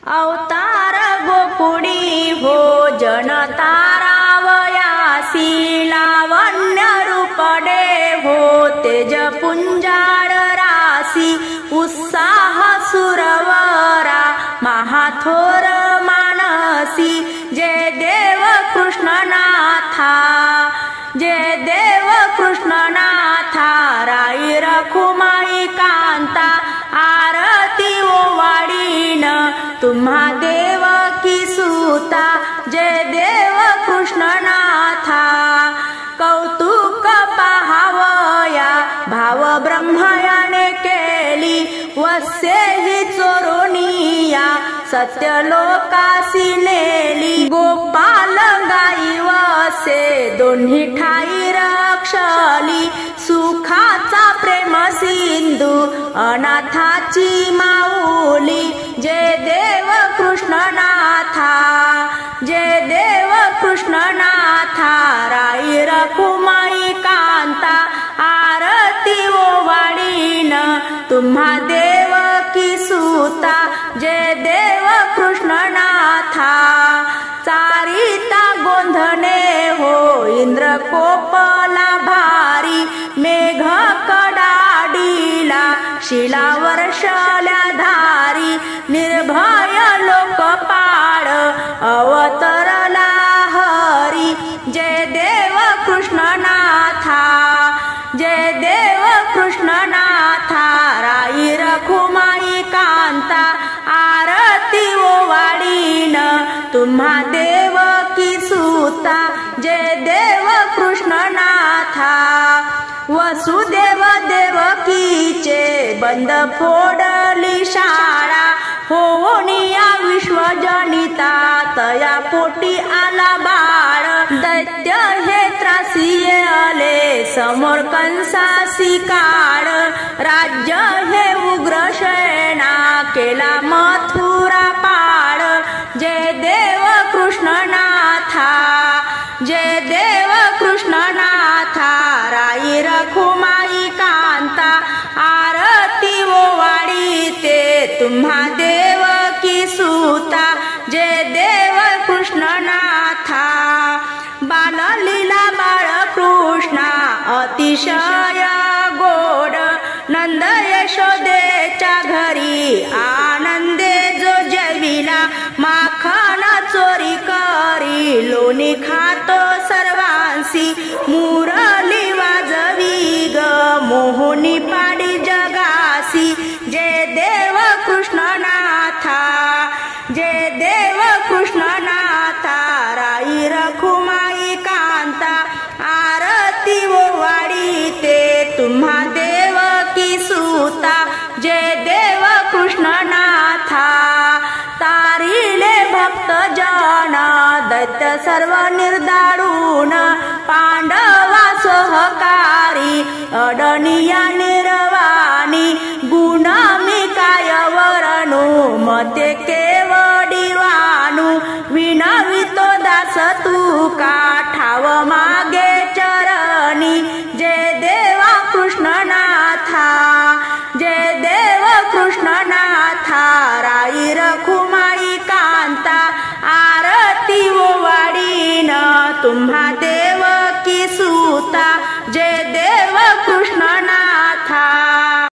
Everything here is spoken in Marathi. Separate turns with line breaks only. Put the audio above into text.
अवतार गोकुडी हो जनतारावयासी लावण्य रूपडे हो तेज पुंजाळ रासी उत्साह सुरवरा महाथोर मानसी जय देव कृष्णनाथा जय देव कृष्णनाथा राई रखुमाई कांता आरती ओवाळीन तुम्हा देव की सूता जय देव कृष्णनाथा कौतुक पाहावया भाव ब्रह्मयाने केली वसे ही चोरोनिया सत्यलोकासी नेली गोपाल गाई वसे दोन्ही ठाई रक्षली सुखाचा प्रेम सिंधू अनाथाची माऊली जय देव कृष्णनाथा जय देव कृष्णनाथा राई रखुमाई कांता आरती ओवाळीन तुम्हा देव की सूता जय देव कृष्णनाथा चारिता गोंधने हो इंद्र कोपला भारी मेघ कडाडीला शिला वर्षल्या धारी निर्भय लोकपाळ अवतरला हरी जय देव कृष्णनाथा जय देव कृष्णनाथा राई रखुमाई कांता आरती ओवाळीन तुम्हा देव की सूता जय देव कृष्णनाथा वसुदेव देवकीचे बंद फोडली शाळा होनिया विश्वजनिता तया पोटी आला बाळ दैत्य हे त्रासी आले समोर कंसासी काळ राज्य हे उग्र शयना केला मथुरा पाळ जय देव कृष्णनाथा जय देव कृष्णनाथा राई रखुमाई कांता आरती ओवाळी ते तुम्हा देव की सूता जय देव कृष्णनाथा बाललीला बाळकृष्णा अतिशय गोड नंद यशोदेच्या घरी आनंदे जो जविला माखन चोरी करी लोणी खातो सर्वांसी मुरली वाजवी ग मोहनी पाडी जगासी जय देव कृष्णनाथा जय देव कृष्णनाथा राई रखुमाई कांता आरती ओवाळी ते तुम्हा देव की सूता जय देव कृष्णनाथा तारिले भक्त जन दैत्य सर्व निर्दाळून पांडवा सहकारी अडनिया निर्वाणी गुण मी काय वरणू मते के